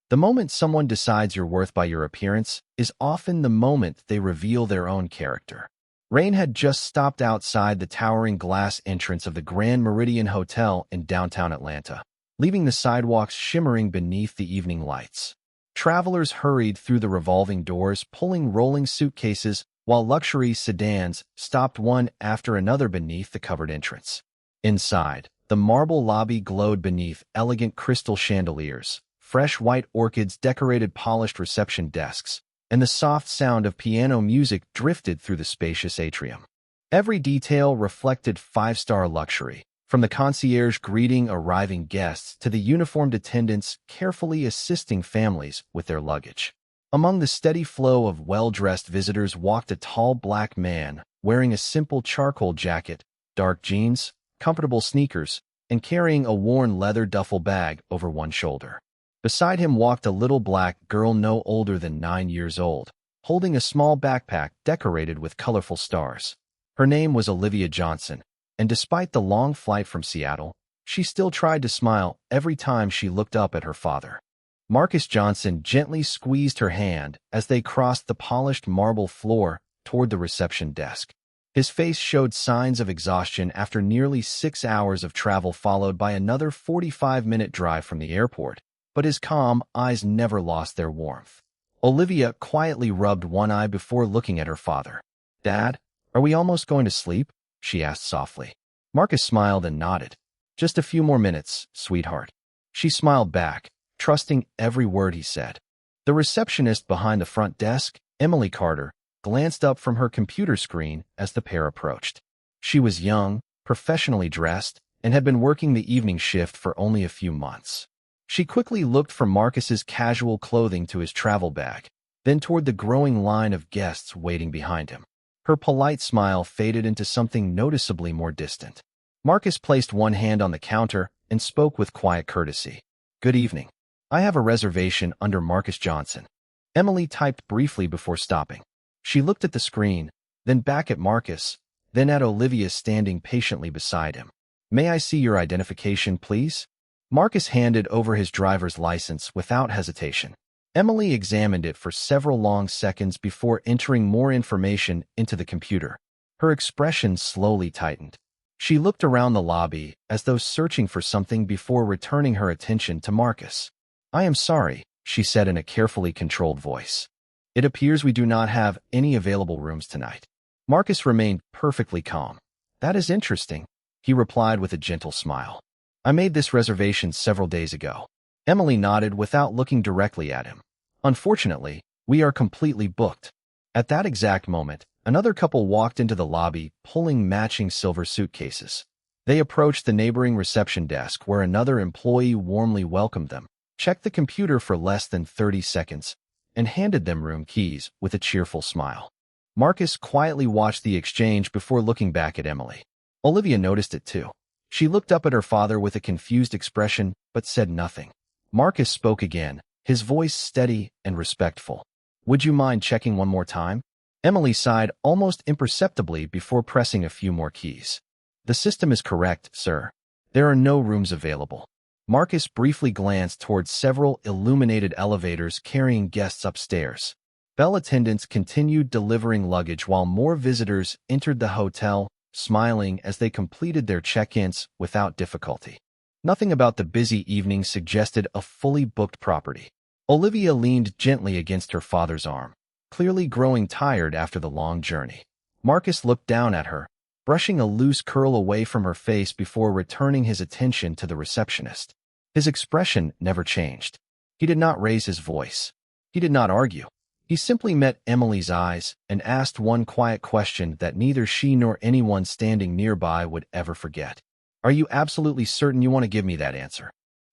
The moment someone decides your worth by your appearance is often the moment they reveal their own character. Rain had just stopped outside the towering glass entrance of the Grand Meridian Hotel in downtown Atlanta, leaving the sidewalks shimmering beneath the evening lights. Travelers hurried through the revolving doors, pulling rolling suitcases, while luxury sedans stopped one after another beneath the covered entrance. Inside, the marble lobby glowed beneath elegant crystal chandeliers. Fresh white orchids decorated polished reception desks, and the soft sound of piano music drifted through the spacious atrium. Every detail reflected five-star luxury, from the concierge greeting arriving guests to the uniformed attendants carefully assisting families with their luggage. Among the steady flow of well-dressed visitors walked a tall black man wearing a simple charcoal jacket, dark jeans, comfortable sneakers, and carrying a worn leather duffel bag over one shoulder. Beside him walked a little black girl no older than 9 years old, holding a small backpack decorated with colorful stars. Her name was Olivia Johnson, and despite the long flight from Seattle, she still tried to smile every time she looked up at her father. Marcus Johnson gently squeezed her hand as they crossed the polished marble floor toward the reception desk. His face showed signs of exhaustion after nearly 6 hours of travel followed by another 45-minute drive from the airport. But his calm eyes never lost their warmth. Olivia quietly rubbed one eye before looking at her father. "Dad, are we almost going to sleep?" she asked softly. Marcus smiled and nodded. "Just a few more minutes, sweetheart." She smiled back, trusting every word he said. The receptionist behind the front desk, Emily Carter, glanced up from her computer screen as the pair approached. She was young, professionally dressed, and had been working the evening shift for only a few months. She quickly looked from Marcus's casual clothing to his travel bag, then toward the growing line of guests waiting behind him. Her polite smile faded into something noticeably more distant. Marcus placed one hand on the counter and spoke with quiet courtesy. "Good evening. I have a reservation under Marcus Johnson." Emily typed briefly before stopping. She looked at the screen, then back at Marcus, then at Olivia standing patiently beside him. "May I see your identification, please?" Marcus handed over his driver's license without hesitation. Emily examined it for several long seconds before entering more information into the computer. Her expression slowly tightened. She looked around the lobby as though searching for something before returning her attention to Marcus. "I am sorry," she said in a carefully controlled voice. "It appears we do not have any available rooms tonight." Marcus remained perfectly calm. "That is interesting," he replied with a gentle smile. "I made this reservation several days ago." Emily nodded without looking directly at him. "Unfortunately, we are completely booked." At that exact moment, another couple walked into the lobby, pulling matching silver suitcases. They approached the neighboring reception desk where another employee warmly welcomed them, checked the computer for less than 30 seconds, and handed them room keys with a cheerful smile. Marcus quietly watched the exchange before looking back at Emily. Olivia noticed it too. She looked up at her father with a confused expression, but said nothing. Marcus spoke again, his voice steady and respectful. "Would you mind checking one more time?" Emily sighed almost imperceptibly before pressing a few more keys. "The system is correct, sir. There are no rooms available." Marcus briefly glanced towards several illuminated elevators carrying guests upstairs. Bell attendants continued delivering luggage while more visitors entered the hotel, smiling as they completed their check-ins without difficulty. Nothing about the busy evening suggested a fully booked property. Olivia leaned gently against her father's arm, clearly growing tired after the long journey. Marcus looked down at her, brushing a loose curl away from her face before returning his attention to the receptionist. His expression never changed. He did not raise his voice. He did not argue. He simply met Emily's eyes and asked one quiet question that neither she nor anyone standing nearby would ever forget. "Are you absolutely certain you want to give me that answer?"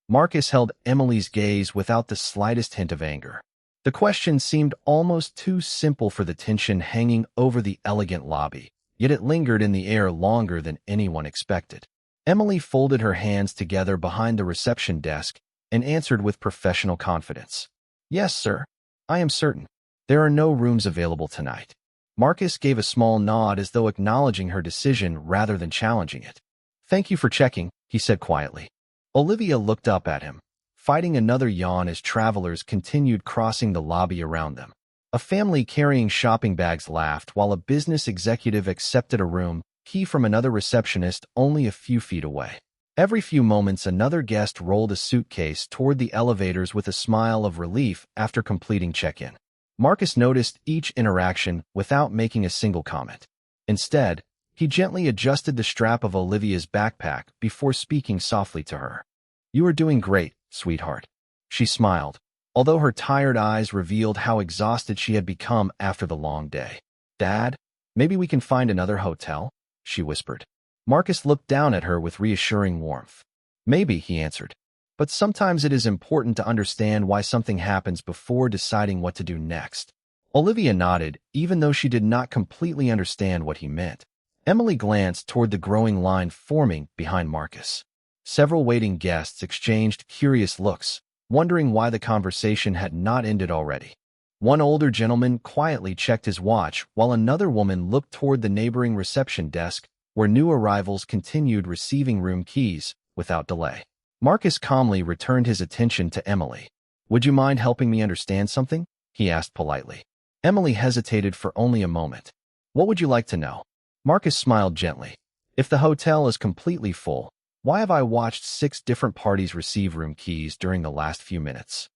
Marcus held Emily's gaze without the slightest hint of anger. The question seemed almost too simple for the tension hanging over the elegant lobby, yet it lingered in the air longer than anyone expected. Emily folded her hands together behind the reception desk and answered with professional confidence. "Yes, sir. I am certain. There are no rooms available tonight." Marcus gave a small nod as though acknowledging her decision rather than challenging it. "Thank you for checking," he said quietly. Olivia looked up at him, fighting another yawn as travelers continued crossing the lobby around them. A family carrying shopping bags laughed while a business executive accepted a room key from another receptionist only a few feet away. Every few moments, another guest rolled a suitcase toward the elevators with a smile of relief after completing check-in. Marcus noticed each interaction without making a single comment. Instead, he gently adjusted the strap of Olivia's backpack before speaking softly to her. "You are doing great, sweetheart." She smiled, although her tired eyes revealed how exhausted she had become after the long day. "Dad, maybe we can find another hotel?" she whispered. Marcus looked down at her with reassuring warmth. "Maybe," he answered. "But sometimes it is important to understand why something happens before deciding what to do next." Olivia nodded, even though she did not completely understand what he meant. Emily glanced toward the growing line forming behind Marcus. Several waiting guests exchanged curious looks, wondering why the conversation had not ended already. One older gentleman quietly checked his watch while another woman looked toward the neighboring reception desk where new arrivals continued receiving room keys without delay. Marcus calmly returned his attention to Emily. "Would you mind helping me understand something?" he asked politely. Emily hesitated for only a moment. "What would you like to know?" Marcus smiled gently. "If the hotel is completely full, why have I watched 6 different parties receive room keys during the last few minutes?"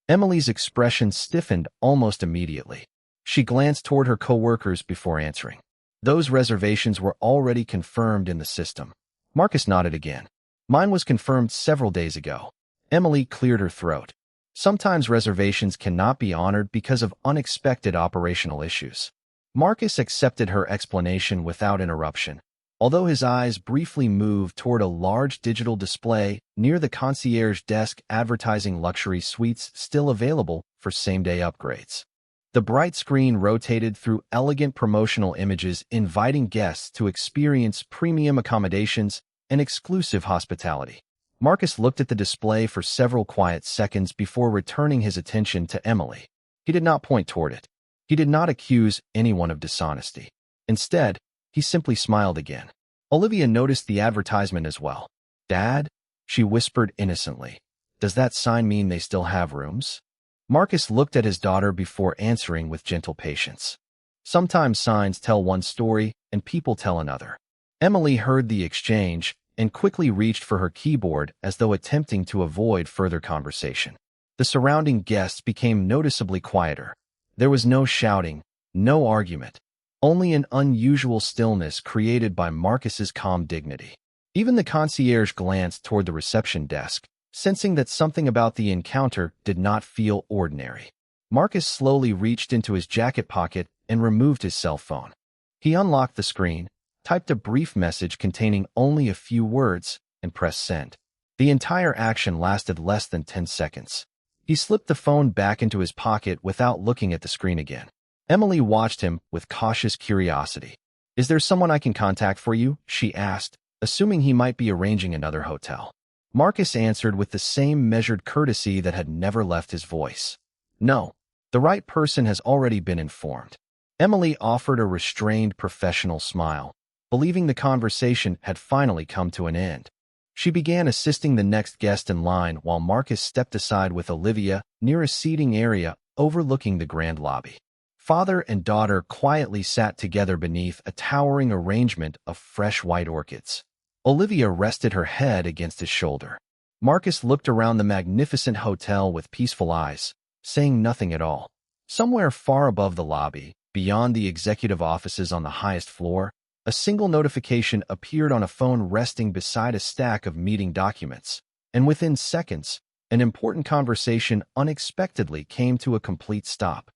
Emily's expression stiffened almost immediately. She glanced toward her coworkers before answering. Those reservations were already confirmed in the system. Marcus nodded again. "Mine was confirmed several days ago." Emily cleared her throat. "Sometimes reservations cannot be honored because of unexpected operational issues." Marcus accepted her explanation without interruption, although his eyes briefly moved toward a large digital display near the concierge desk advertising luxury suites still available for same-day upgrades. The bright screen rotated through elegant promotional images inviting guests to experience premium accommodations and exclusive hospitality. Marcus looked at the display for several quiet seconds before returning his attention to Emily. He did not point toward it. He did not accuse anyone of dishonesty. Instead, he simply smiled again. Olivia noticed the advertisement as well. "Dad?" she whispered innocently. "Does that sign mean they still have rooms?" Marcus looked at his daughter before answering with gentle patience. "Sometimes signs tell one story and people tell another." Emily heard the exchange and quickly reached for her keyboard as though attempting to avoid further conversation. The surrounding guests became noticeably quieter. There was no shouting, no argument, only an unusual stillness created by Marcus's calm dignity. Even the concierge glanced toward the reception desk, sensing that something about the encounter did not feel ordinary. Marcus slowly reached into his jacket pocket and removed his cell phone. He unlocked the screen, typed a brief message containing only a few words, and pressed send. The entire action lasted less than 10 seconds. He slipped the phone back into his pocket without looking at the screen again. Emily watched him with cautious curiosity. "Is there someone I can contact for you?" she asked, assuming he might be arranging another hotel. Marcus answered with the same measured courtesy that had never left his voice. "No, the right person has already been informed." Emily offered a restrained professional smile, believing the conversation had finally come to an end. She began assisting the next guest in line while Marcus stepped aside with Olivia near a seating area overlooking the grand lobby. Father and daughter quietly sat together beneath a towering arrangement of fresh white orchids. Olivia rested her head against his shoulder. Marcus looked around the magnificent hotel with peaceful eyes, saying nothing at all. Somewhere far above the lobby, beyond the executive offices on the highest floor, a single notification appeared on a phone resting beside a stack of meeting documents, and within seconds, an important conversation unexpectedly came to a complete stop.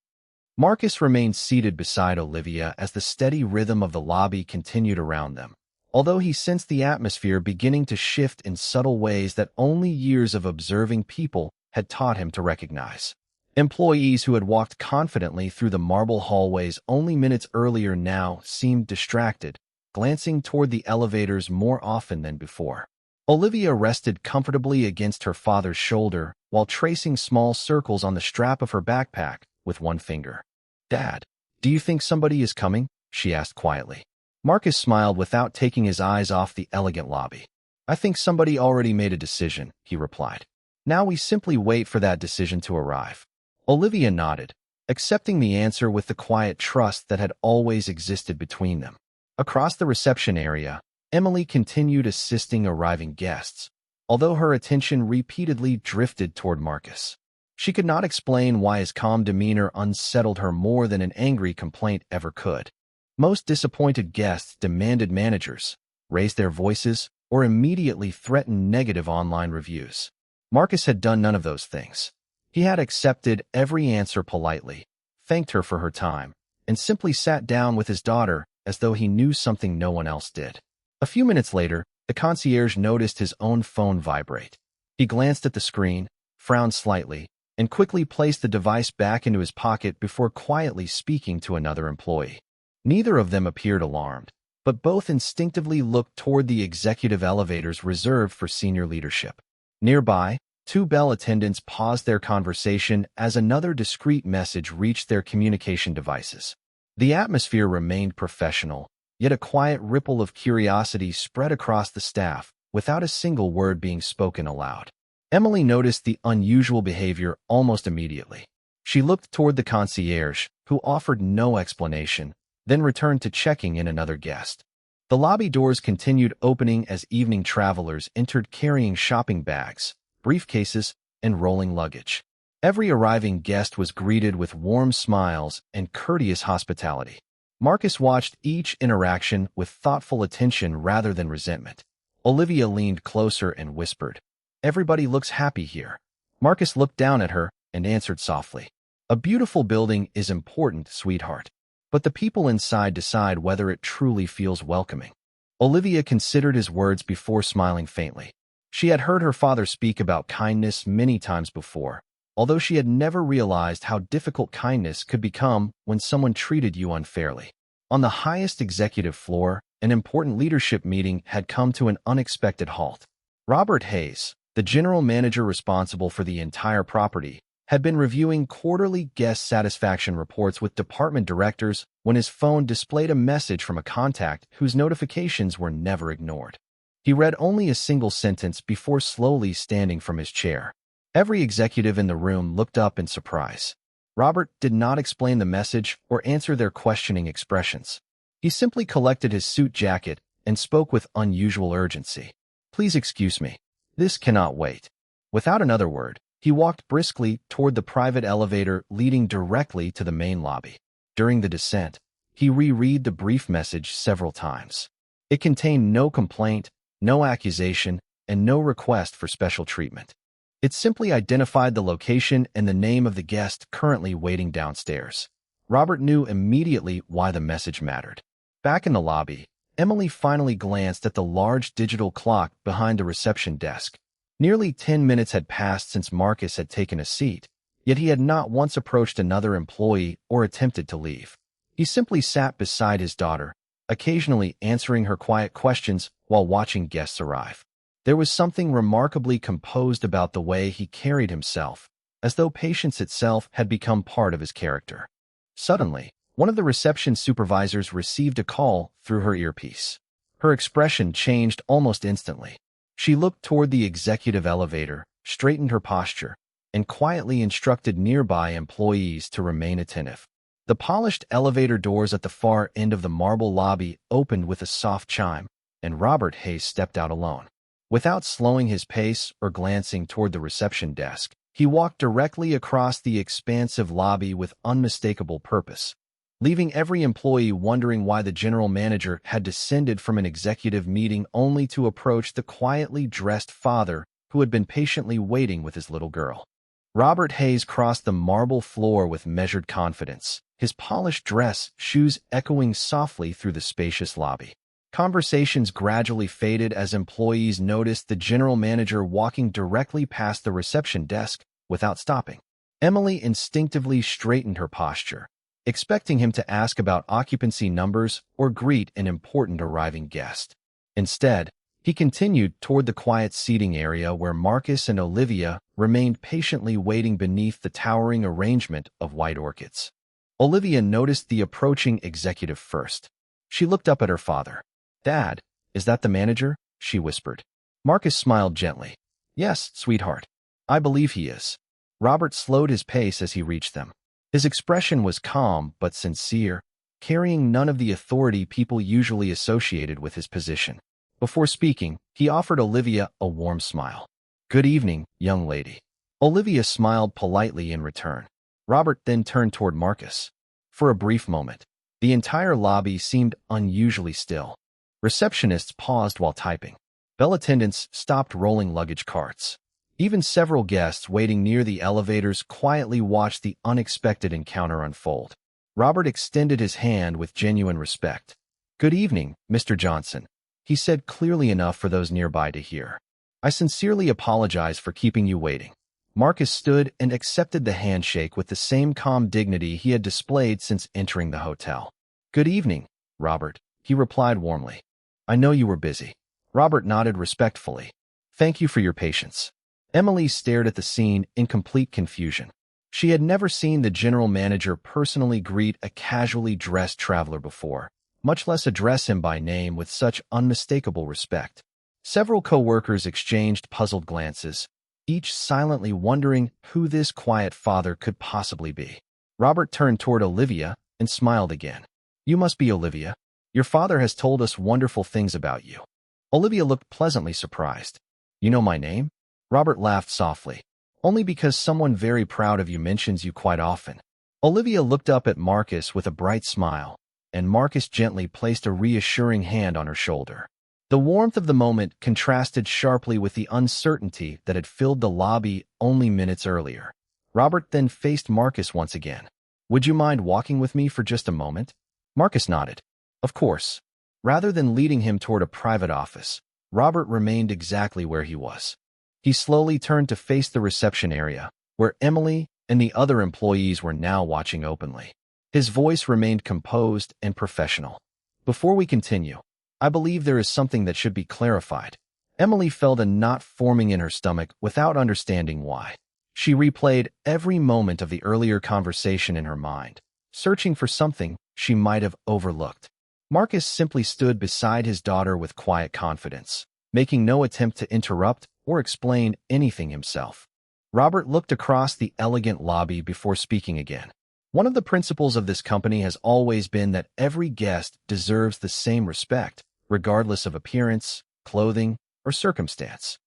Marcus remained seated beside Olivia as the steady rhythm of the lobby continued around them, although he sensed the atmosphere beginning to shift in subtle ways that only years of observing people had taught him to recognize. Employees who had walked confidently through the marble hallways only minutes earlier now seemed distracted, glancing toward the elevators more often than before. Olivia rested comfortably against her father's shoulder while tracing small circles on the strap of her backpack with one finger. "Dad, do you think somebody is coming?" she asked quietly. Marcus smiled without taking his eyes off the elegant lobby. "I think somebody already made a decision," he replied. Now we simply wait for that decision to arrive. Olivia nodded, accepting the answer with the quiet trust that had always existed between them. Across the reception area, Emily continued assisting arriving guests, although her attention repeatedly drifted toward Marcus. She could not explain why his calm demeanor unsettled her more than an angry complaint ever could. Most disappointed guests demanded managers, raised their voices, or immediately threatened negative online reviews. Marcus had done none of those things. He had accepted every answer politely, thanked her for her time, and simply sat down with his daughter as though he knew something no one else did. A few minutes later, the concierge noticed his own phone vibrate. He glanced at the screen, frowned slightly, and quickly placed the device back into his pocket before quietly speaking to another employee. Neither of them appeared alarmed, but both instinctively looked toward the executive elevators reserved for senior leadership. Nearby, two bell attendants paused their conversation as another discreet message reached their communication devices. The atmosphere remained professional, yet a quiet ripple of curiosity spread across the staff without a single word being spoken aloud. Emily noticed the unusual behavior almost immediately. She looked toward the concierge, who offered no explanation, then returned to checking in another guest. The lobby doors continued opening as evening travelers entered carrying shopping bags, briefcases, and rolling luggage. Every arriving guest was greeted with warm smiles and courteous hospitality. Marcus watched each interaction with thoughtful attention rather than resentment. Olivia leaned closer and whispered, "Everybody looks happy here." Marcus looked down at her and answered softly, "A beautiful building is important, sweetheart, but the people inside decide whether it truly feels welcoming." Olivia considered his words before smiling faintly. She had heard her father speak about kindness many times before, although she had never realized how difficult kindness could become when someone treated you unfairly. On the highest executive floor, an important leadership meeting had come to an unexpected halt. Robert Hayes, the general manager responsible for the entire property, had been reviewing quarterly guest satisfaction reports with department directors when his phone displayed a message from a contact whose notifications were never ignored. He read only a single sentence before slowly standing from his chair. Every executive in the room looked up in surprise. Robert did not explain the message or answer their questioning expressions. He simply collected his suit jacket and spoke with unusual urgency. "Please excuse me. This cannot wait." Without another word, he walked briskly toward the private elevator leading directly to the main lobby. During the descent, he reread the brief message several times. It contained no complaint, no accusation, and no request for special treatment. It simply identified the location and the name of the guest currently waiting downstairs. Robert knew immediately why the message mattered. Back in the lobby, Emily finally glanced at the large digital clock behind the reception desk. Nearly 10 minutes had passed since Marcus had taken a seat, yet he had not once approached another employee or attempted to leave. He simply sat beside his daughter, occasionally answering her quiet questions while watching guests arrive. There was something remarkably composed about the way he carried himself, as though patience itself had become part of his character. Suddenly, one of the reception supervisors received a call through her earpiece. Her expression changed almost instantly. She looked toward the executive elevator, straightened her posture, and quietly instructed nearby employees to remain attentive. The polished elevator doors at the far end of the marble lobby opened with a soft chime, and Robert Hayes stepped out alone. Without slowing his pace or glancing toward the reception desk, he walked directly across the expansive lobby with unmistakable purpose, leaving every employee wondering why the general manager had descended from an executive meeting only to approach the quietly dressed father who had been patiently waiting with his little girl. Robert Hayes crossed the marble floor with measured confidence, his polished dress shoes echoing softly through the spacious lobby. Conversations gradually faded as employees noticed the general manager walking directly past the reception desk without stopping. Emily instinctively straightened her posture, expecting him to ask about occupancy numbers or greet an important arriving guest. Instead, he continued toward the quiet seating area where Marcus and Olivia remained patiently waiting beneath the towering arrangement of white orchids. Olivia noticed the approaching executive first. She looked up at her father. "Dad, is that the manager?" she whispered. Marcus smiled gently. "Yes, sweetheart. I believe he is. Robert slowed his pace as he reached them. His expression was calm but sincere, carrying none of the authority people usually associated with his position. Before speaking, he offered Olivia a warm smile. "Good evening, young lady." Olivia smiled politely in return. Robert then turned toward Marcus. For a brief moment, the entire lobby seemed unusually still. Receptionists paused while typing. Bell attendants stopped rolling luggage carts. Even several guests waiting near the elevators quietly watched the unexpected encounter unfold. Robert extended his hand with genuine respect. "Good evening, Mr. Johnson," he said clearly enough for those nearby to hear. "I sincerely apologize for keeping you waiting." Marcus stood and accepted the handshake with the same calm dignity he had displayed since entering the hotel. "Good evening, Robert," he replied warmly. "I know you were busy." Robert nodded respectfully. "Thank you for your patience." Emily stared at the scene in complete confusion. She had never seen the general manager personally greet a casually dressed traveler before, much less address him by name with such unmistakable respect. Several co-workers exchanged puzzled glances, each silently wondering who this quiet father could possibly be. Robert turned toward Olivia and smiled again. "You must be Olivia. Your father has told us wonderful things about you." Olivia looked pleasantly surprised. "You know my name?" Robert laughed softly. "Only because someone very proud of you mentions you quite often." Olivia looked up at Marcus with a bright smile, and Marcus gently placed a reassuring hand on her shoulder. The warmth of the moment contrasted sharply with the uncertainty that had filled the lobby only minutes earlier. Robert then faced Marcus once again. "Would you mind walking with me for just a moment?" Marcus nodded. "Of course." Rather than leading him toward a private office, Robert remained exactly where he was. He slowly turned to face the reception area, where Emily and the other employees were now watching openly. His voice remained composed and professional. "Before we continue, I believe there is something that should be clarified." Emily felt a knot forming in her stomach without understanding why. She replayed every moment of the earlier conversation in her mind, searching for something she might have overlooked. Marcus simply stood beside his daughter with quiet confidence, making no attempt to interrupt or explain anything himself. Robert looked across the elegant lobby before speaking again. "One of the principles of this company has always been that every guest deserves the same respect, regardless of appearance, clothing, or circumstance."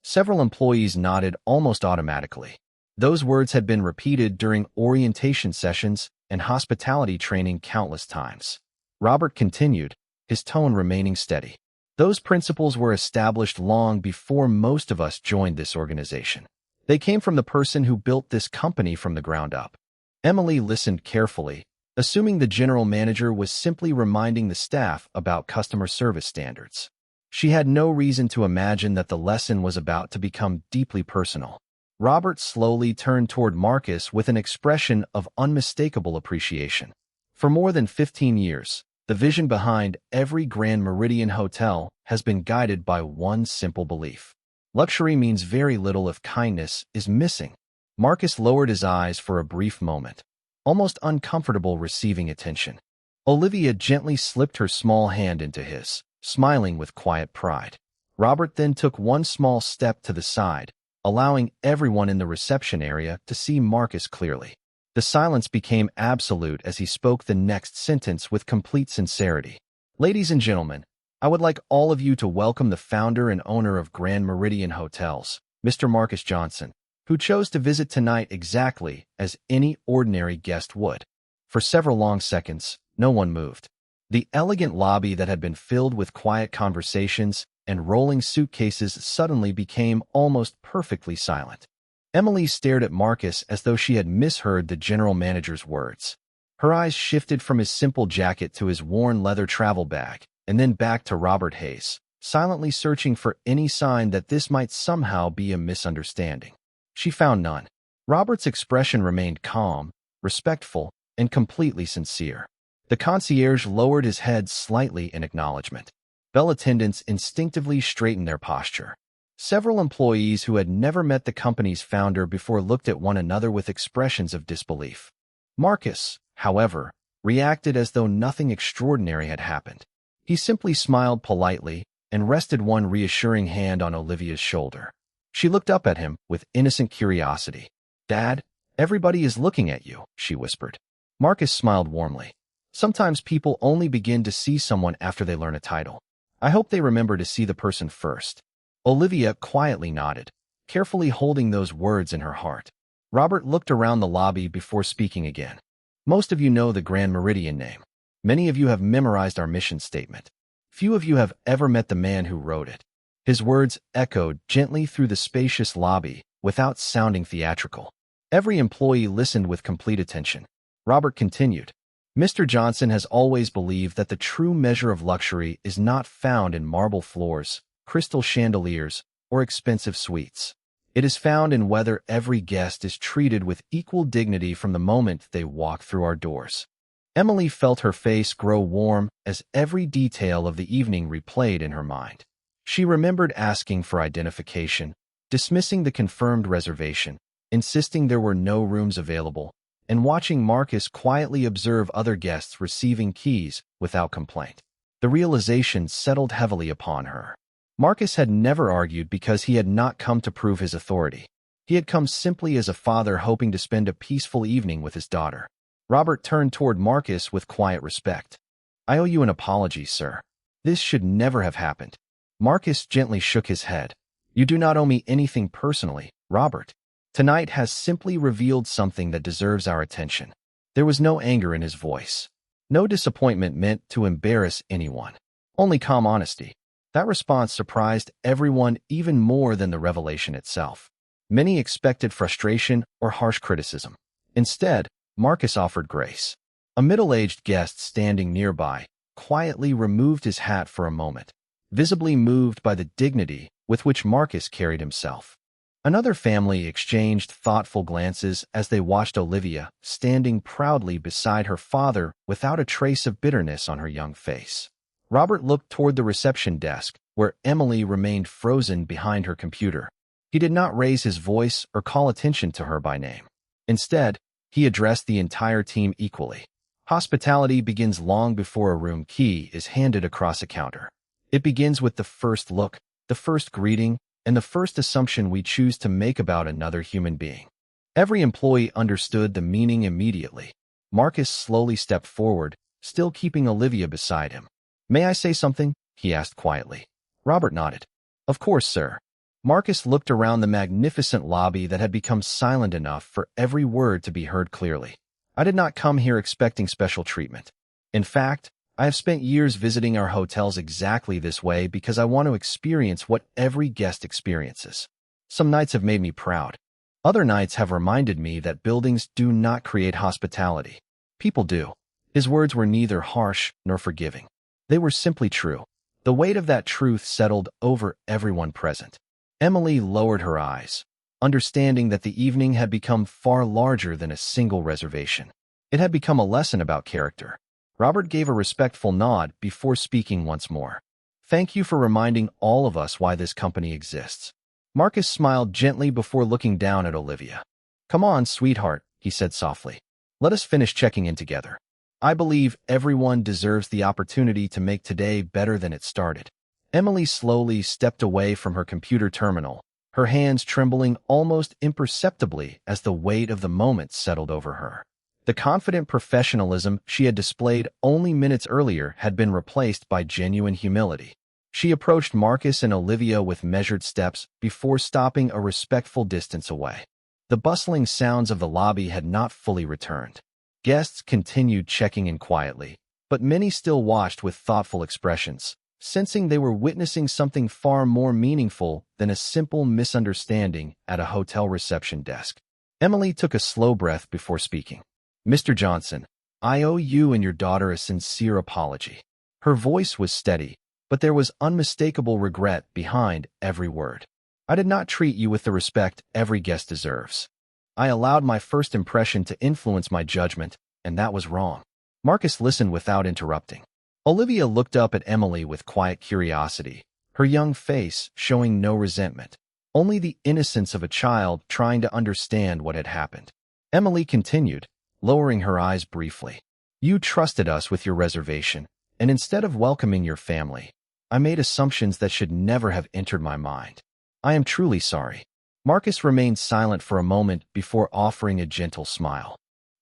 Several employees nodded almost automatically. Those words had been repeated during orientation sessions and hospitality training countless times. Robert continued, his tone remaining steady. "Those principles were established long before most of us joined this organization. They came from the person who built this company from the ground up." Emily listened carefully, assuming the general manager was simply reminding the staff about customer service standards. She had no reason to imagine that the lesson was about to become deeply personal. Robert slowly turned toward Marcus with an expression of unmistakable appreciation. For more than 15 years, the vision behind every Grand Meridian hotel has been guided by one simple belief. Luxury means very little if kindness is missing. Marcus lowered his eyes for a brief moment, almost uncomfortable receiving attention. Olivia gently slipped her small hand into his, smiling with quiet pride. Robert then took one small step to the side, allowing everyone in the reception area to see Marcus clearly. The silence became absolute as he spoke the next sentence with complete sincerity. "Ladies and gentlemen, I would like all of you to welcome the founder and owner of Grand Meridian Hotels, Mr. Marcus Johnson, who chose to visit tonight exactly as any ordinary guest would." For several long seconds, no one moved. The elegant lobby that had been filled with quiet conversations and rolling suitcases suddenly became almost perfectly silent. Emily stared at Marcus as though she had misheard the general manager's words. Her eyes shifted from his simple jacket to his worn leather travel bag, and then back to Robert Hayes, silently searching for any sign that this might somehow be a misunderstanding. She found none. Robert's expression remained calm, respectful, and completely sincere. The concierge lowered his head slightly in acknowledgement. Bell attendants instinctively straightened their posture. Several employees who had never met the company's founder before looked at one another with expressions of disbelief. Marcus, however, reacted as though nothing extraordinary had happened. He simply smiled politely and rested one reassuring hand on Olivia's shoulder. She looked up at him with innocent curiosity. "Dad, everybody is looking at you," she whispered. Marcus smiled warmly. "Sometimes people only begin to see someone after they learn a title. I hope they remember to see the person first." Olivia quietly nodded, carefully holding those words in her heart. Robert looked around the lobby before speaking again. "Most of you know the Grand Meridian name. Many of you have memorized our mission statement. Few of you have ever met the man who wrote it." His words echoed gently through the spacious lobby without sounding theatrical. Every employee listened with complete attention. Robert continued, "Mr. Johnson has always believed that the true measure of luxury is not found in marble floors, crystal chandeliers, or expensive suites. It is found in whether every guest is treated with equal dignity from the moment they walk through our doors." Emily felt her face grow warm as every detail of the evening replayed in her mind. She remembered asking for identification, dismissing the confirmed reservation, insisting there were no rooms available, and watching Marcus quietly observe other guests receiving keys without complaint. The realization settled heavily upon her. Marcus had never argued because he had not come to prove his authority. He had come simply as a father hoping to spend a peaceful evening with his daughter. Robert turned toward Marcus with quiet respect. "I owe you an apology, sir. This should never have happened." Marcus gently shook his head. "You do not owe me anything personally, Robert. Tonight has simply revealed something that deserves our attention." There was no anger in his voice. No disappointment meant to embarrass anyone. Only calm honesty. That response surprised everyone even more than the revelation itself. Many expected frustration or harsh criticism. Instead, Marcus offered grace. A middle-aged guest standing nearby quietly removed his hat for a moment, visibly moved by the dignity with which Marcus carried himself. Another family exchanged thoughtful glances as they watched Olivia standing proudly beside her father without a trace of bitterness on her young face. Robert looked toward the reception desk, where Emily remained frozen behind her computer. He did not raise his voice or call attention to her by name. Instead, he addressed the entire team equally. Hospitality begins long before a room key is handed across a counter. It begins with the first look, the first greeting, and the first assumption we choose to make about another human being. Every employee understood the meaning immediately. Marcus slowly stepped forward, still keeping Olivia beside him. "May I say something?" he asked quietly. Robert nodded. "Of course, sir." Marcus looked around the magnificent lobby that had become silent enough for every word to be heard clearly. "I did not come here expecting special treatment. In fact, I have spent years visiting our hotels exactly this way because I want to experience what every guest experiences. Some nights have made me proud. Other nights have reminded me that buildings do not create hospitality. People do." His words were neither harsh nor forgiving. They were simply true. The weight of that truth settled over everyone present. Emily lowered her eyes, understanding that the evening had become far larger than a single reservation. It had become a lesson about character. Robert gave a respectful nod before speaking once more. "Thank you for reminding all of us why this company exists." Marcus smiled gently before looking down at Olivia. "Come on, sweetheart," he said softly. "Let us finish checking in together. I believe everyone deserves the opportunity to make today better than it started." Emily slowly stepped away from her computer terminal, her hands trembling almost imperceptibly as the weight of the moment settled over her. The confident professionalism she had displayed only minutes earlier had been replaced by genuine humility. She approached Marcus and Olivia with measured steps before stopping a respectful distance away. The bustling sounds of the lobby had not fully returned. Guests continued checking in quietly, but many still watched with thoughtful expressions, sensing they were witnessing something far more meaningful than a simple misunderstanding at a hotel reception desk. Emily took a slow breath before speaking. "Mr. Johnson, I owe you and your daughter a sincere apology." Her voice was steady, but there was unmistakable regret behind every word. "I did not treat you with the respect every guest deserves. I allowed my first impression to influence my judgment, and that was wrong." Marcus listened without interrupting. Olivia looked up at Emily with quiet curiosity, her young face showing no resentment, only the innocence of a child trying to understand what had happened. Emily continued, lowering her eyes briefly. "You trusted us with your reservation, and instead of welcoming your family, I made assumptions that should never have entered my mind. I am truly sorry. Marcus remained silent for a moment before offering a gentle smile.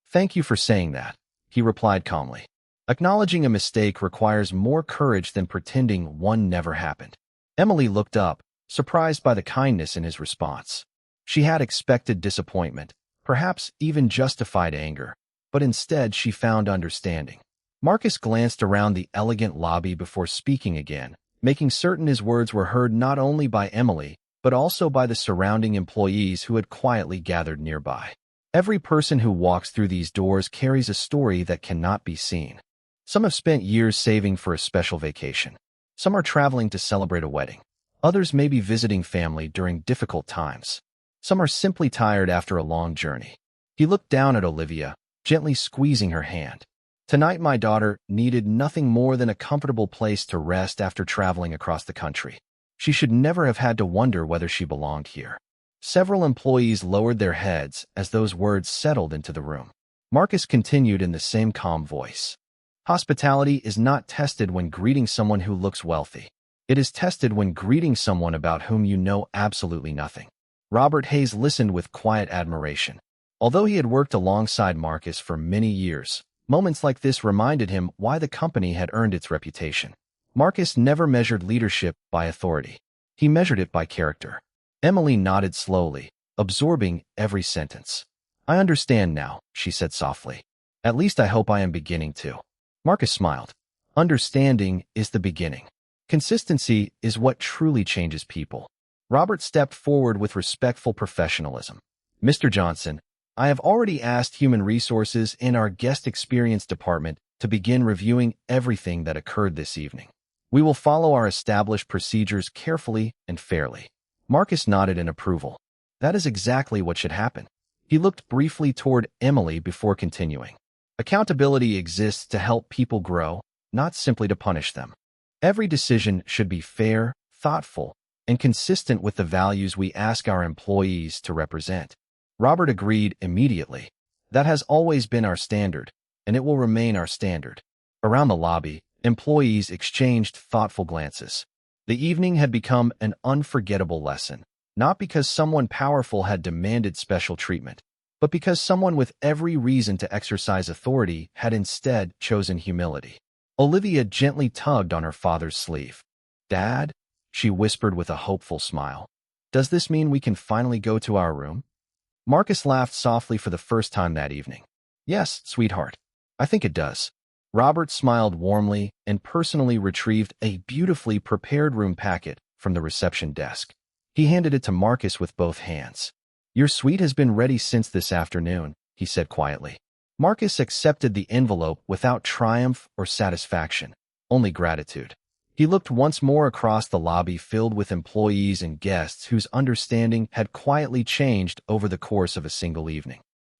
Thank you for saying that, he replied calmly. Acknowledging a mistake requires more courage than pretending one never happened. Emily looked up, surprised by the kindness in his response. She had expected disappointment, perhaps even justified anger, but instead she found understanding. Marcus glanced around the elegant lobby before speaking again, making certain his words were heard not only by Emily, but also by the surrounding employees who had quietly gathered nearby. Every person who walks through these doors carries a story that cannot be seen. Some have spent years saving for a special vacation. Some are traveling to celebrate a wedding. Others may be visiting family during difficult times. Some are simply tired after a long journey. He looked down at Olivia, gently squeezing her hand. Tonight my daughter needed nothing more than a comfortable place to rest after traveling across the country. She should never have had to wonder whether she belonged here. Several employees lowered their heads as those words settled into the room. Marcus continued in the same calm voice. Hospitality is not tested when greeting someone who looks wealthy. It is tested when greeting someone about whom you know absolutely nothing. Robert Hayes listened with quiet admiration. Although he had worked alongside Marcus for many years, moments like this reminded him why the company had earned its reputation. Marcus never measured leadership by authority. He measured it by character. Emily nodded slowly, absorbing every sentence. I understand now, she said softly. At least I hope I am beginning to. Marcus smiled. Understanding is the beginning. Consistency is what truly changes people. Robert stepped forward with respectful professionalism. Mr. Johnson, I have already asked Human Resources in our Guest Experience Department to begin reviewing everything that occurred this evening. We will follow our established procedures carefully and fairly. Marcus nodded in approval. That is exactly what should happen. He looked briefly toward Emily before continuing. Accountability exists to help people grow, not simply to punish them. Every decision should be fair, thoughtful, and consistent with the values we ask our employees to represent. Robert agreed immediately. That has always been our standard, and it will remain our standard. Around the lobby, employees exchanged thoughtful glances. The evening had become an unforgettable lesson, not because someone powerful had demanded special treatment, but because someone with every reason to exercise authority had instead chosen humility. Olivia gently tugged on her father's sleeve. Dad, she whispered with a hopeful smile. Does this mean we can finally go to our room? Marcus laughed softly for the first time that evening. Yes, sweetheart. I think it does. Robert smiled warmly and personally retrieved a beautifully prepared room packet from the reception desk. He handed it to Marcus with both hands. Your suite has been ready since this afternoon, he said quietly. Marcus accepted the envelope without triumph or satisfaction, only gratitude. He looked once more across the lobby filled with employees and guests whose understanding had quietly changed over the course of a single evening.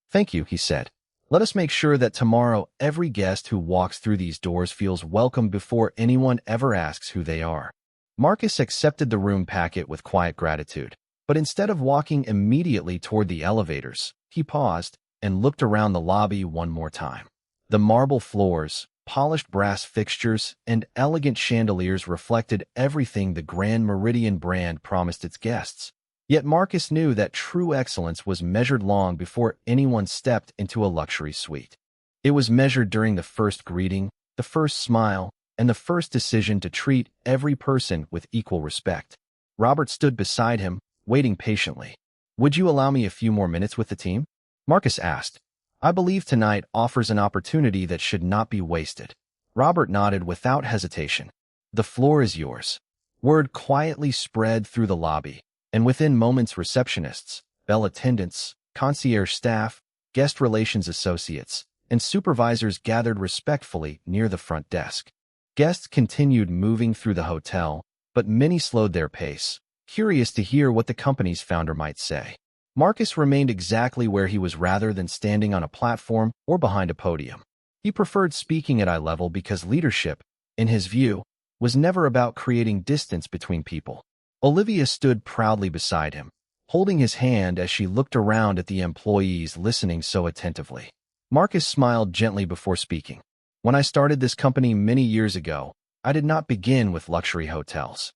Thank you, he said. Let us make sure that tomorrow every guest who walks through these doors feels welcome before anyone ever asks who they are. Marcus accepted the room packet with quiet gratitude, but instead of walking immediately toward the elevators, he paused and looked around the lobby one more time. The marble floors, polished brass fixtures, and elegant chandeliers reflected everything the Grand Meridian brand promised its guests. Yet Marcus knew that true excellence was measured long before anyone stepped into a luxury suite. It was measured during the first greeting, the first smile, and the first decision to treat every person with equal respect. Robert stood beside him, waiting patiently. Would you allow me a few more minutes with the team? Marcus asked. I believe tonight offers an opportunity that should not be wasted. Robert nodded without hesitation. The floor is yours. Word quietly spread through the lobby, and within moments receptionists, bell attendants, concierge staff, guest relations associates, and supervisors gathered respectfully near the front desk. Guests continued moving through the hotel, but many slowed their pace, curious to hear what the company's founder might say. Marcus remained exactly where he was rather than standing on a platform or behind a podium. He preferred speaking at eye level because leadership, in his view, was never about creating distance between people. Olivia stood proudly beside him, holding his hand as she looked around at the employees listening so attentively. Marcus smiled gently before speaking. When I started this company many years ago, I did not begin with luxury hotels.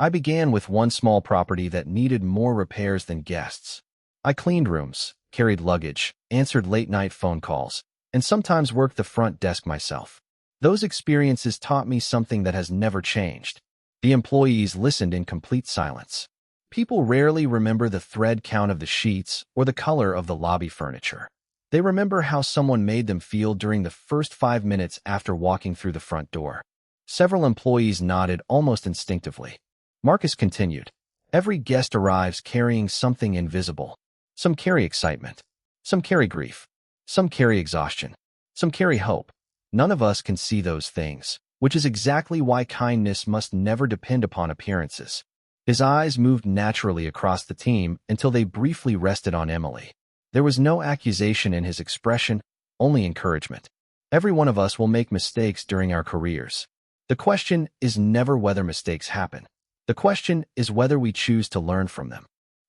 I began with one small property that needed more repairs than guests. I cleaned rooms, carried luggage, answered late-night phone calls, and sometimes worked the front desk myself. Those experiences taught me something that has never changed. The employees listened in complete silence. People rarely remember the thread count of the sheets or the color of the lobby furniture. They remember how someone made them feel during the first 5 minutes after walking through the front door. Several employees nodded almost instinctively. Marcus continued. Every guest arrives carrying something invisible. Some carry excitement. Some carry grief. Some carry exhaustion. Some carry hope. None of us can see those things, which is exactly why kindness must never depend upon appearances. His eyes moved naturally across the team until they briefly rested on Emily. There was no accusation in his expression, only encouragement. Every one of us will make mistakes during our careers. The question is never whether mistakes happen. The question is whether we choose to learn from them.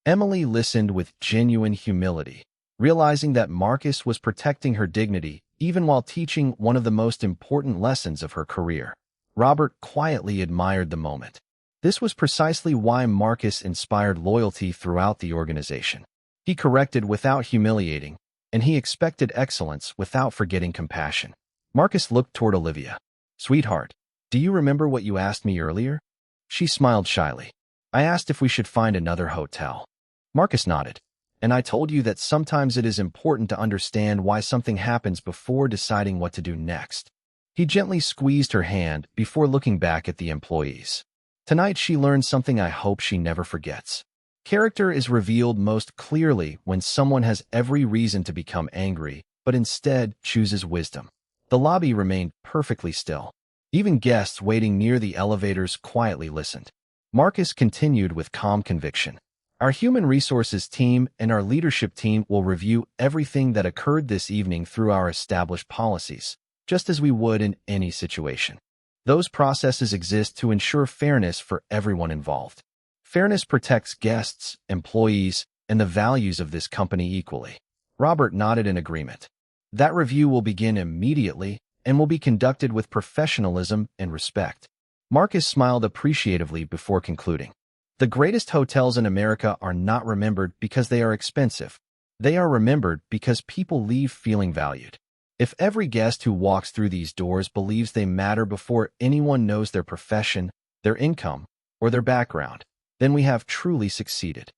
Emily listened with genuine humility, realizing that Marcus was protecting her dignity even while teaching one of the most important lessons of her career. Robert quietly admired the moment. This was precisely why Marcus inspired loyalty throughout the organization. He corrected without humiliating, and he expected excellence without forgetting compassion. Marcus looked toward Olivia. "Sweetheart, do you remember what you asked me earlier?" She smiled shyly. "I asked if we should find another hotel." Marcus nodded. "And I told you that sometimes it is important to understand why something happens before deciding what to do next." He gently squeezed her hand before looking back at the employees. Tonight she learned something I hope she never forgets. Character is revealed most clearly when someone has every reason to become angry, but instead chooses wisdom. The lobby remained perfectly still. Even guests waiting near the elevators quietly listened. Marcus continued with calm conviction. Our human resources team and our leadership team will review everything that occurred this evening through our established policies, just as we would in any situation. Those processes exist to ensure fairness for everyone involved. Fairness protects guests, employees, and the values of this company equally. Robert nodded in agreement. That review will begin immediately and will be conducted with professionalism and respect. Marcus smiled appreciatively before concluding. The greatest hotels in America are not remembered because they are expensive. They are remembered because people leave feeling valued. If every guest who walks through these doors believes they matter before anyone knows their profession, their income, or their background, then we have truly succeeded.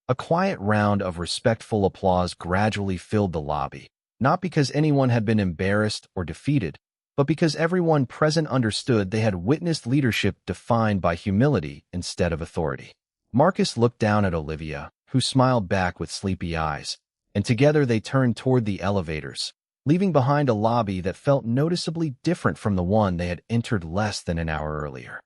A quiet round of respectful applause gradually filled the lobby, not because anyone had been embarrassed or defeated, but because everyone present understood they had witnessed leadership defined by humility instead of authority. Marcus looked down at Olivia, who smiled back with sleepy eyes, and together they turned toward the elevators, leaving behind a lobby that felt noticeably different from the one they had entered less than an hour earlier.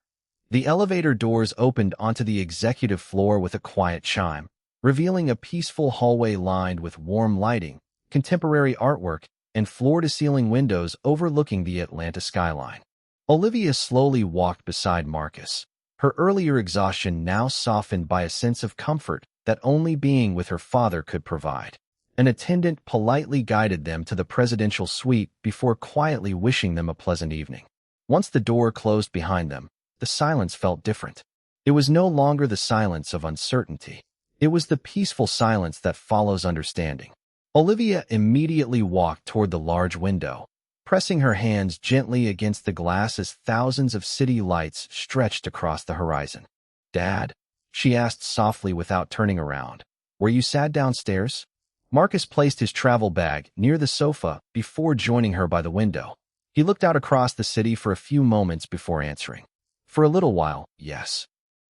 The elevator doors opened onto the executive floor with a quiet chime, revealing a peaceful hallway lined with warm lighting, contemporary artwork, and floor-to-ceiling windows overlooking the Atlanta skyline. Olivia slowly walked beside Marcus, her earlier exhaustion now softened by a sense of comfort that only being with her father could provide. An attendant politely guided them to the presidential suite before quietly wishing them a pleasant evening. Once the door closed behind them, the silence felt different. It was no longer the silence of uncertainty. It was the peaceful silence that follows understanding. Olivia immediately walked toward the large window, pressing her hands gently against the glass as thousands of city lights stretched across the horizon. "Dad?" she asked softly without turning around. "Were you sad downstairs?" Marcus placed his travel bag near the sofa before joining her by the window. He looked out across the city for a few moments before answering. "For a little while, yes."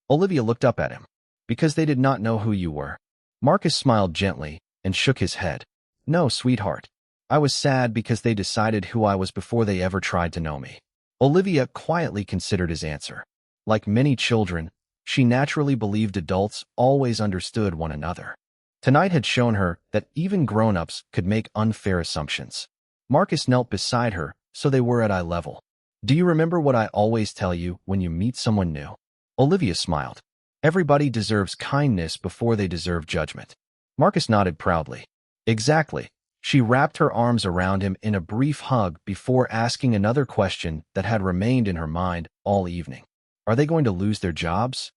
Olivia looked up at him. "Because they did not know who you were." Marcus smiled gently and shook his head. "No, sweetheart. I was sad because they decided who I was before they ever tried to know me." Olivia quietly considered his answer. Like many children, she naturally believed adults always understood one another. Tonight had shown her that even grown-ups could make unfair assumptions. Marcus knelt beside her, so they were at eye level. "Do you remember what I always tell you when you meet someone new?" Olivia smiled. "Everybody deserves kindness before they deserve judgment." Marcus nodded proudly. "Exactly." She wrapped her arms around him in a brief hug before asking another question that had remained in her mind all evening. "Are they going to lose their jobs?"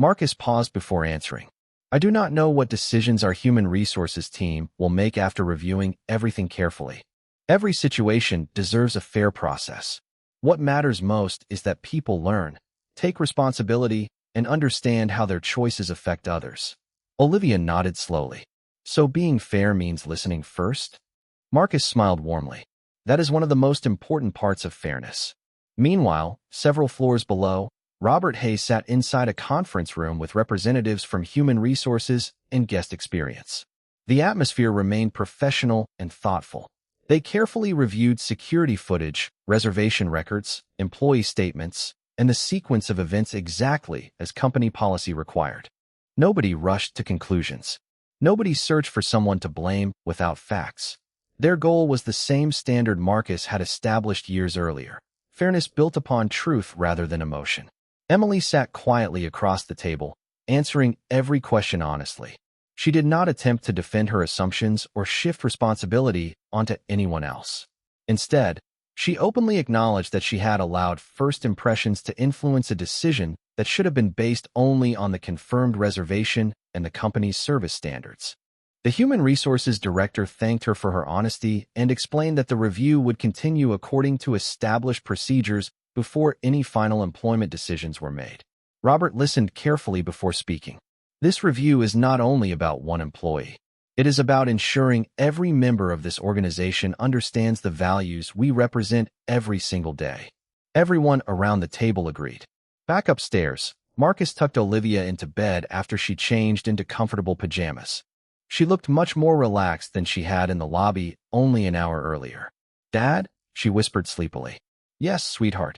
Marcus paused before answering. I do not know what decisions our human resources team will make after reviewing everything carefully. Every situation deserves a fair process. What matters most is that people learn, take responsibility, and understand how their choices affect others. Olivia nodded slowly. So being fair means listening first? Marcus smiled warmly. That is one of the most important parts of fairness. Meanwhile, several floors below, Robert Hayes sat inside a conference room with representatives from human resources and guest experience. The atmosphere remained professional and thoughtful. They carefully reviewed security footage, reservation records, employee statements, and the sequence of events exactly as company policy required. Nobody rushed to conclusions. Nobody searched for someone to blame without facts. Their goal was the same standard Marcus had established years earlier: fairness built upon truth rather than emotion. Emily sat quietly across the table, answering every question honestly. She did not attempt to defend her assumptions or shift responsibility onto anyone else. Instead, she openly acknowledged that she had allowed first impressions to influence a decision that should have been based only on the confirmed reservation and the company's service standards. The Human Resources Director thanked her for her honesty and explained that the review would continue according to established procedures before any final employment decisions were made. Robert listened carefully before speaking. This review is not only about one employee. It is about ensuring every member of this organization understands the values we represent every single day. Everyone around the table agreed. Back upstairs, Marcus tucked Olivia into bed after she changed into comfortable pajamas. She looked much more relaxed than she had in the lobby only an hour earlier. "Dad?" she whispered sleepily. "Yes, sweetheart.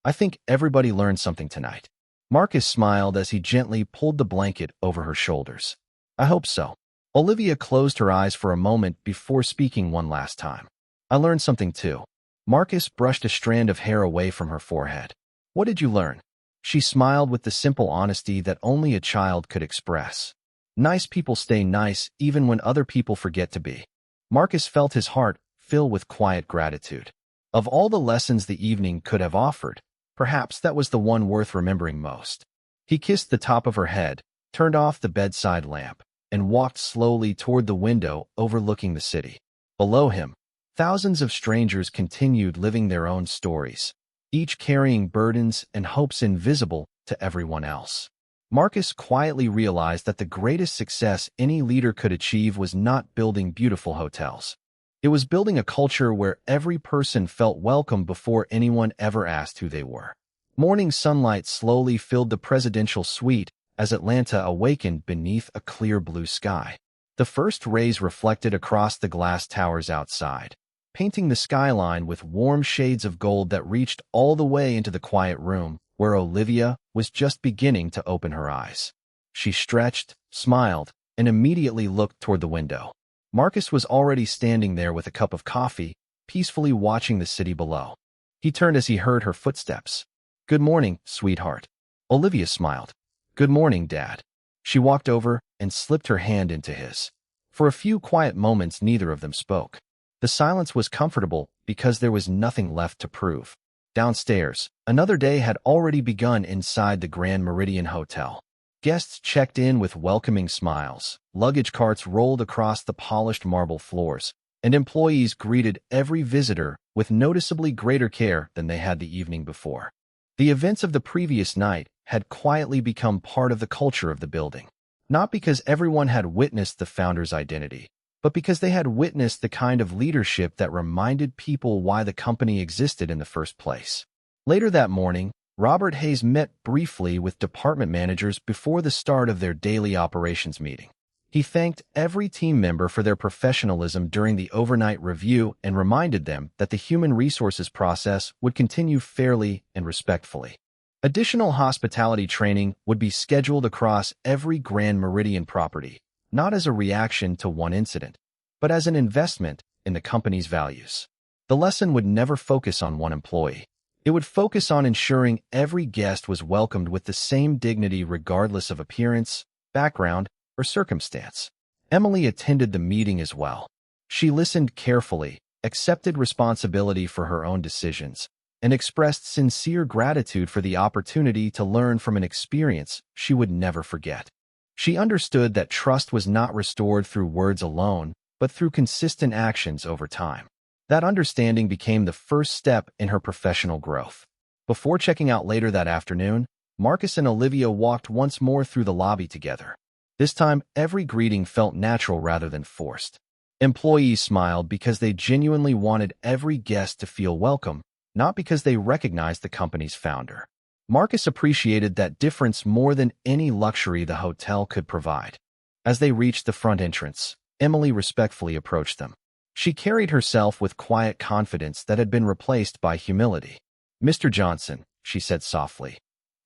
I think everybody learned something tonight." Marcus smiled as he gently pulled the blanket over her shoulders. "I hope so." Olivia closed her eyes for a moment before speaking one last time. "I learned something too." Marcus brushed a strand of hair away from her forehead. "What did you learn?" She smiled with the simple honesty that only a child could express. Nice people stay nice even when other people forget to be. Marcus felt his heart fill with quiet gratitude. Of all the lessons the evening could have offered, perhaps that was the one worth remembering most. He kissed the top of her head, turned off the bedside lamp, and walked slowly toward the window overlooking the city. Below him, thousands of strangers continued living their own stories, each carrying burdens and hopes invisible to everyone else. Marcus quietly realized that the greatest success any leader could achieve was not building beautiful hotels. It was building a culture where every person felt welcome before anyone ever asked who they were. Morning sunlight slowly filled the presidential suite as Atlanta awakened beneath a clear blue sky. The first rays reflected across the glass towers outside, painting the skyline with warm shades of gold that reached all the way into the quiet room where Olivia was just beginning to open her eyes. She stretched, smiled, and immediately looked toward the window. Marcus was already standing there with a cup of coffee, peacefully watching the city below. He turned as he heard her footsteps. "Good morning, sweetheart." Olivia smiled. "Good morning, Dad." She walked over and slipped her hand into his. For a few quiet moments, neither of them spoke. The silence was comfortable because there was nothing left to prove. Downstairs, another day had already begun inside the Grand Meridian Hotel. Guests checked in with welcoming smiles, luggage carts rolled across the polished marble floors, and employees greeted every visitor with noticeably greater care than they had the evening before. The events of the previous night had quietly become part of the culture of the building, not because everyone had witnessed the founder's identity, but because they had witnessed the kind of leadership that reminded people why the company existed in the first place. Later that morning, Robert Hayes met briefly with department managers before the start of their daily operations meeting. He thanked every team member for their professionalism during the overnight review and reminded them that the human resources process would continue fairly and respectfully. Additional hospitality training would be scheduled across every Grand Meridian property, not as a reaction to one incident, but as an investment in the company's values. The lesson would never focus on one employee. It would focus on ensuring every guest was welcomed with the same dignity regardless of appearance, background, or circumstance. Emily attended the meeting as well. She listened carefully, accepted responsibility for her own decisions, and expressed sincere gratitude for the opportunity to learn from an experience she would never forget. She understood that trust was not restored through words alone, but through consistent actions over time. That understanding became the first step in her professional growth. Before checking out later that afternoon, Marcus and Olivia walked once more through the lobby together. This time, every greeting felt natural rather than forced. Employees smiled because they genuinely wanted every guest to feel welcome, not because they recognized the company's founder. Marcus appreciated that difference more than any luxury the hotel could provide. As they reached the front entrance, Emily respectfully approached them. She carried herself with quiet confidence that had been replaced by humility. "Mr. Johnson," she said softly,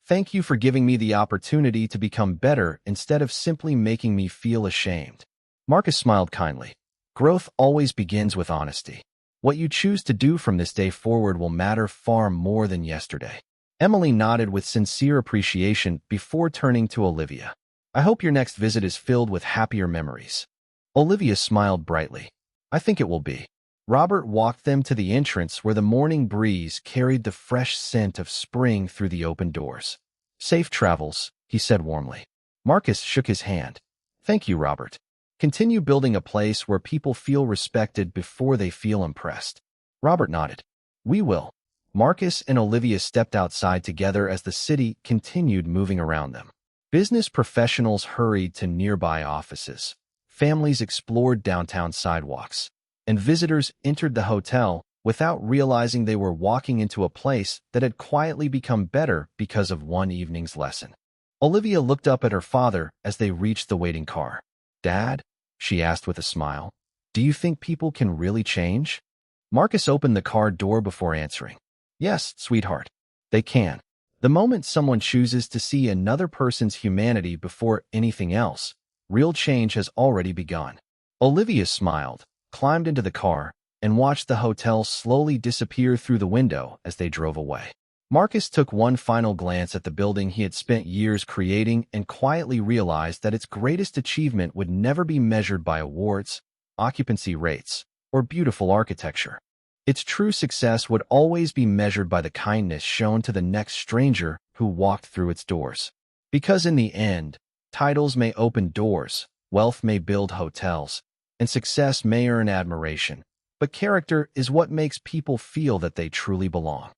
"thank you for giving me the opportunity to become better instead of simply making me feel ashamed." Marcus smiled kindly. "Growth always begins with honesty. What you choose to do from this day forward will matter far more than yesterday." Emily nodded with sincere appreciation before turning to Olivia. "I hope your next visit is filled with happier memories." Olivia smiled brightly. "I think it will be." Robert walked them to the entrance where the morning breeze carried the fresh scent of spring through the open doors. "Safe travels," he said warmly. Marcus shook his hand. "Thank you, Robert. Continue building a place where people feel respected before they feel impressed." Robert nodded. "We will." Marcus and Olivia stepped outside together as the city continued moving around them. Business professionals hurried to nearby offices. Families explored downtown sidewalks, and visitors entered the hotel without realizing they were walking into a place that had quietly become better because of one evening's lesson. Olivia looked up at her father as they reached the waiting car. "Dad?" she asked with a smile. "Do you think people can really change?" Marcus opened the car door before answering. "Yes, sweetheart, they can. The moment someone chooses to see another person's humanity before anything else, real change has already begun." Olivia smiled, climbed into the car, and watched the hotel slowly disappear through the window as they drove away. Marcus took one final glance at the building he had spent years creating and quietly realized that its greatest achievement would never be measured by awards, occupancy rates, or beautiful architecture. Its true success would always be measured by the kindness shown to the next stranger who walked through its doors. Because in the end, titles may open doors, wealth may build hotels, and success may earn admiration, but character is what makes people feel that they truly belong.